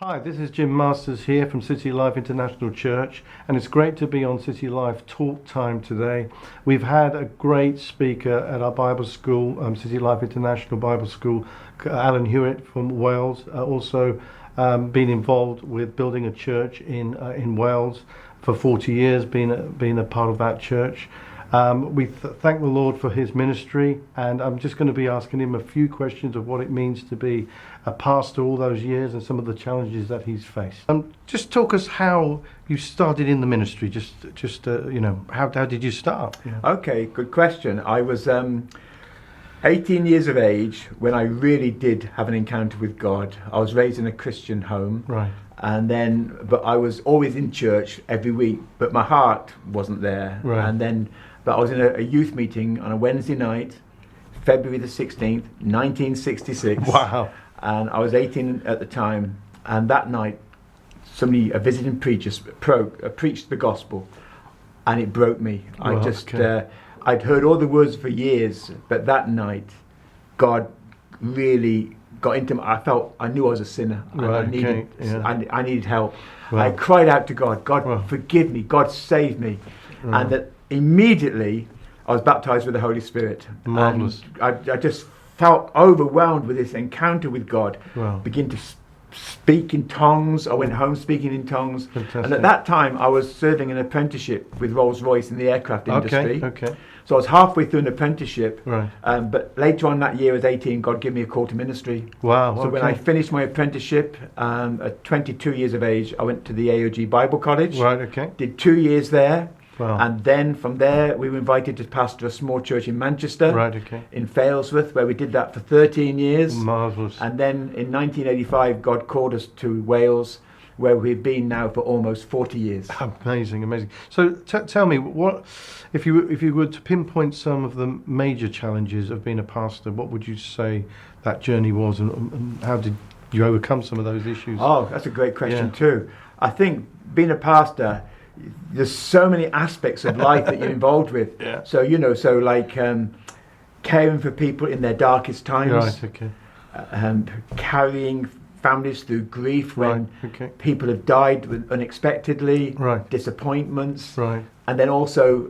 Hi, this is Jim Masters here from CityLife International Church, and it's great to be on CityLife TalkTime today. We've had a great speaker at our Bible school, CityLife International Bible School, Alan Hewitt from Wales, also been involved with building a church in Wales for 40 years, being a part of that church. We thank the Lord for his ministry, and I'm just going to be asking him a few questions of what it means to be a pastor all those years and some of the challenges that he's faced. Just talk us how you started in the ministry. How did you start? Yeah. Okay, good question. I was 18 years of age when I really did have an encounter with God. I was raised in a Christian home, Right. but I was always in church every week, but my heart wasn't there. Right. But I was in a youth meeting on a Wednesday night, February the 16th, 1966. Wow. And I was 18 at the time, and that night a visiting preacher preached the gospel, and it broke me. I'd heard all the words for years, but that night God really got into me. I knew I was a sinner, and I needed help. Wow. I cried out to God, God, forgive me, God, save me. Wow. And that immediately I was baptized with the Holy Spirit. Marvelous. And I just felt overwhelmed with this encounter with God. Wow. Begin to speak in tongues. I went home speaking in tongues. Fantastic. And at that time I was serving an apprenticeship with Rolls-Royce in the aircraft industry. Okay. So I was halfway through an apprenticeship. Right. But later on that year, as 18, God gave me a call to ministry. Wow. So when I finished my apprenticeship at 22 years of age, I went to the AOG Bible College. Right. Okay. Did 2 years there. Wow. And then from there, we were invited to pastor a small church in Manchester, Right. Okay. in Failsworth, where we did that for 13 years. Marvelous. And then in 1985, God called us to Wales, where we've been now for almost 40 years. Amazing. So tell me, what if you were to pinpoint some of the major challenges of being a pastor, what would you say that journey was, and how did you overcome some of those issues? Oh, that's a great question too. I think being a pastor, there's so many aspects of life that you're involved with. Yeah. So caring for people in their darkest times. Right. Okay. Carrying families through grief when Okay. people have died unexpectedly. Right. Disappointments. Right. And then also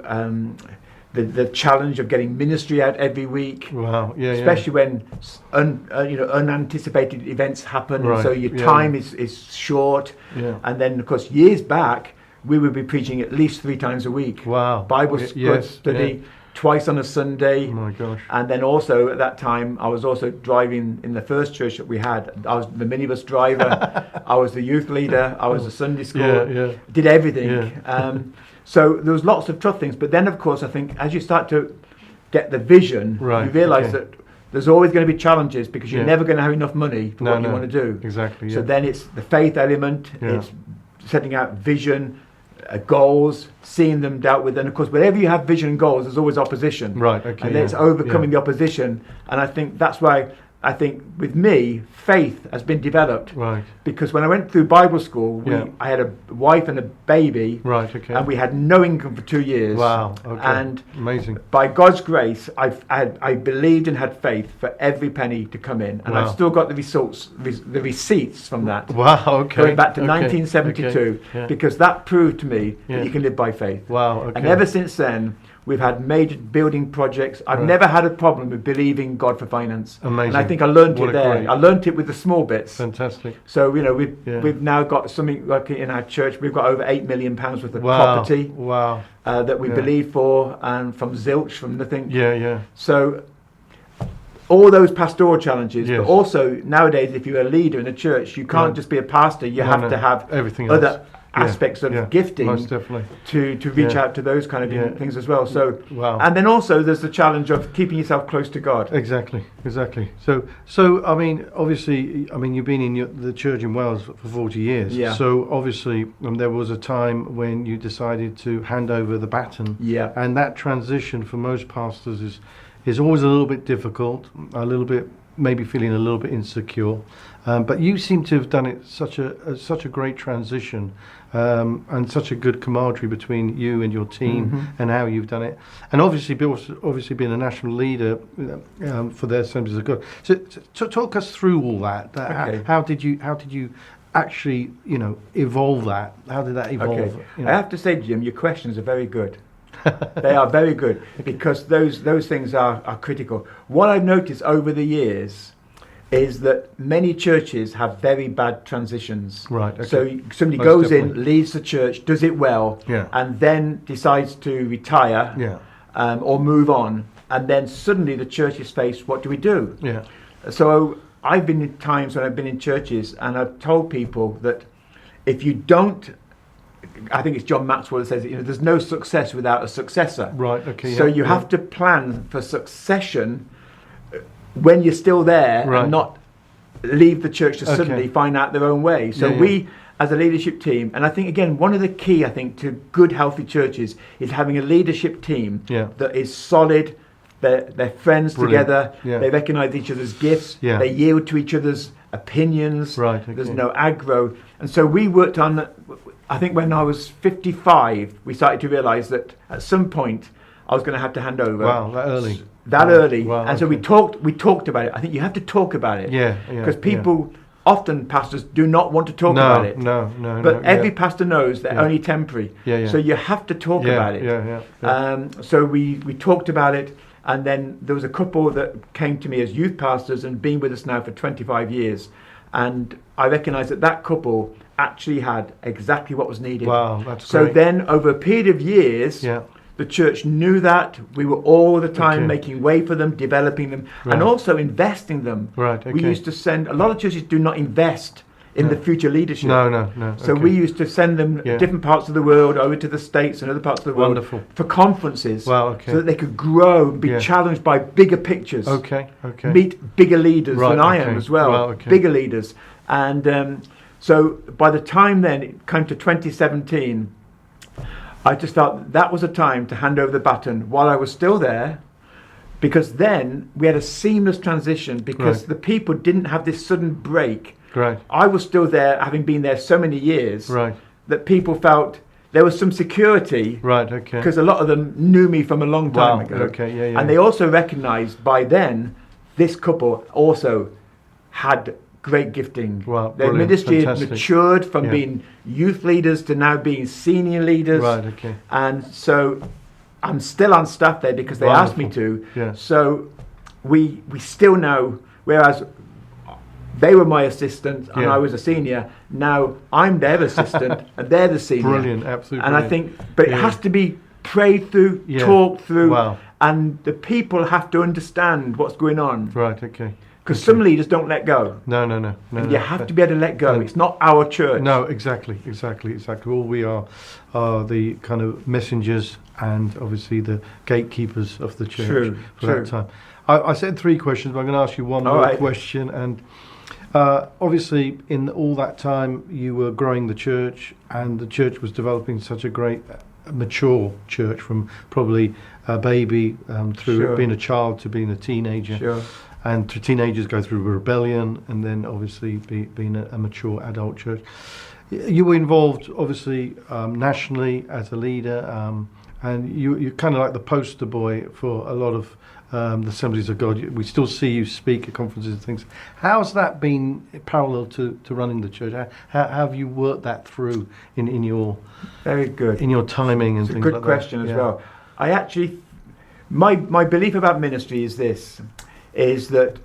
the challenge of getting ministry out every week. Wow. Yeah. Especially when unanticipated events happen, Right. so your time is short. Yeah. And then, of course, years back, we would be preaching at least 3 times a week. Wow. Bible study twice on a Sunday. Oh my gosh. And then also at that time, I was also driving in the first church that we had. I was the minibus driver. I was the youth leader. I was the Sunday school. Yeah. Did everything. Yeah. So there was lots of tough things. But then, of course, I think as you start to get the vision, Right. you realise that there's always going to be challenges, because you're Yeah. never going to have enough money for what you want to do. Exactly. Yeah. So then it's the faith element. Yeah. It's setting out vision, goals, seeing them dealt with. And of course, whenever you have vision and goals, there's always opposition. Right. Okay. And then it's overcoming the opposition. And I think that's why I think with me, faith has been developed. Right. Because when I went through Bible school, Yeah. I had a wife and a baby. Right. Okay. And we had no income for 2 years. Wow. Okay. And amazing. by God's grace, I believed and had faith for every penny to come in. And Wow. I've still got the receipts from that. Wow. Okay. Going back to Okay. 1972, Okay. Yeah. because that proved to me Yeah. that you can live by faith. Wow. Okay. And ever since then, we've had major building projects. I've Right. never had a problem with believing God for finance. Amazing. And I think I learned What it a there. great- I learned it with the small bits. Fantastic. So, Yeah. we've now got something like in our church, we've got over £8 million worth of Wow. property Wow. that we Yeah. believe for, and from zilch, from nothing. Yeah. Yeah. So all those pastoral challenges, Yes. but also nowadays, if you're a leader in a church, you can't Right. just be a pastor. You have to have everything other else. aspects of Yeah. gifting Most definitely. to reach Yeah. out to those kind of Yeah. things as well. So, Wow. and then also there's the challenge of keeping yourself close to God. Exactly. So I mean, obviously, you've been in the church in Wales for 40 years. Yeah. So obviously, there was a time when you decided to hand over the baton. Yeah. And that transition for most pastors is always a little bit difficult, a little bit maybe feeling a little bit insecure. But you seem to have done it such a great transition, and such a good camaraderie between you and your team, and how you've done it, and obviously being a national leader for the Assemblies of God. So talk us through all that. Okay. How did you actually evolve that? How did that evolve? Okay. I have to say, Jim, your questions are very good. They are very good, because those things are critical. What I've noticed over the years is that many churches have very bad transitions. Right. Okay. So somebody Most goes definitely. in, leads the church, does it well, Yeah. and then decides to retire, Yeah. or move on, and then suddenly the church is faced, what do we do? Yeah. So I've been in times when I've been in churches and I've told people that if you don't, I think it's John Maxwell that says, there's no success without a successor. Right. Okay. So you have to plan for succession when you're still there, Right. and not leave the church to suddenly find out their own way. So we, as a leadership team, and I think again, one of the key, I think, to good healthy churches is having a leadership team that is solid. They're friends together. Yeah. They recognise each other's gifts. Yeah. They yield to each other's opinions. Right. Okay. There's no aggro. And so we worked on, I think when I was 55, we started to realise that at some point I was going to have to hand over. Wow, that early. That early. Wow, and so we talked about it. I think you have to talk about it. Yeah. Because people, often pastors, do not want to talk about it. No. But every pastor knows they're only temporary. Yeah. So you have to talk about it. Yeah. So we talked about it. And then there was a couple that came to me as youth pastors and been with us now for 25 years. And I recognised that couple actually had exactly what was needed. Wow, that's so great. then over a period of years, the church knew that. We were all the time making way for them, developing them, and also investing them. Right. Okay. We used to send, a lot of churches do not invest in the future leadership. No. So we used to send them different parts of the world, over to the States and other parts of the world. Wonderful. For conferences. Wow, okay. So that they could grow and be challenged by bigger pictures. Okay. Meet bigger leaders than I am as well. Wow, okay. Bigger leaders. And so by the time then it came to 2017, I just felt that was a time to hand over the baton while I was still there, because then we had a seamless transition, because the people didn't have this sudden break. Right. I was still there, having been there so many years, Right. that people felt there was some security. Right. Okay. Because a lot of them knew me from a long time ago. Okay. Yeah. And they also recognised by then, this couple also had great gifting. Wow, Their brilliant, ministry had fantastic. matured from being youth leaders to now being senior leaders. Right. Okay. And so I'm still on staff there because they asked me to. Yeah. So we still know, whereas they were my assistant and I was a senior, now I'm their assistant and they're the senior. Brilliant. Absolutely. And I think, but it has to be prayed through, talked through, Wow. and the people have to understand what's going on. Right. Okay. Because some leaders don't let go. No. And you have to be able to let go. It's not our church. No, exactly. All we are the kind of messengers and obviously the gatekeepers of the church for that time. I said 3 questions, but I'm going to ask you one more question. And obviously, in all that time, you were growing the church, and the church was developing such a great, mature church, from probably a baby through being a child to being a teenager. Sure. And teenagers go through rebellion, and then obviously being a mature adult church. You were involved, obviously, nationally as a leader, and you're kind of like the poster boy for a lot of the Assemblies of God. We still see you speak at conferences and things. How's that been parallel to running the church? How have you worked that through in your Very good. in your timing and It's a things good like question that? as well. I actually, my belief about ministry is this, is that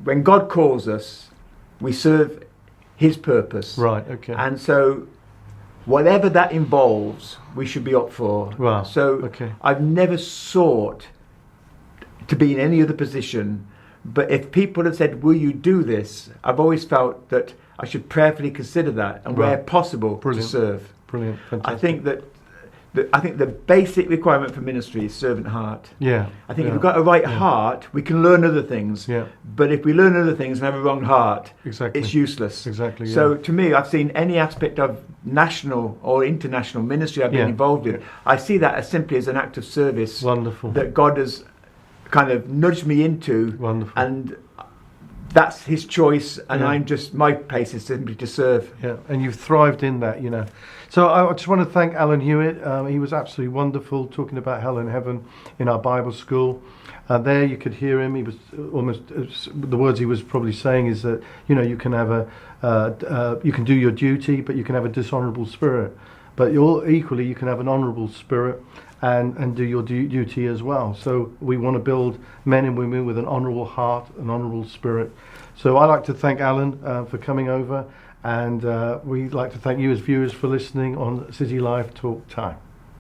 when God calls us, we serve his purpose. Right, okay. And so whatever that involves, we should be up for. Wow, So okay. I've never sought to be in any other position, but if people have said, will you do this? I've always felt that I should prayerfully consider that, and where possible, Brilliant. to serve. Brilliant, fantastic. I think that the basic requirement for ministry is servant heart. Yeah. I think if we've got a right heart, we can learn other things. Yeah. But if we learn other things and have a wrong heart, Exactly. it's useless. Exactly. Yeah. So to me, I've seen any aspect of national or international ministry I've been involved in, I see that as simply as an act of service. Wonderful. That God has kind of nudged me into. Wonderful. And that's his choice, and Yeah. my pace is simply to serve. Yeah, and you've thrived in that, you know. So I just want to thank Alan Hewitt. He was absolutely wonderful talking about hell and heaven in our Bible school. There you could hear him. He was almost the words he was probably saying is that, you know, you can have you can do your duty, but you can have a dishonourable spirit. But equally you can have an honourable spirit and do your duty as well. So we want to build men and women with an honourable heart, an honourable spirit. So I'd like to thank Alan for coming over, and we'd like to thank you as viewers for listening on City Life Talk Time.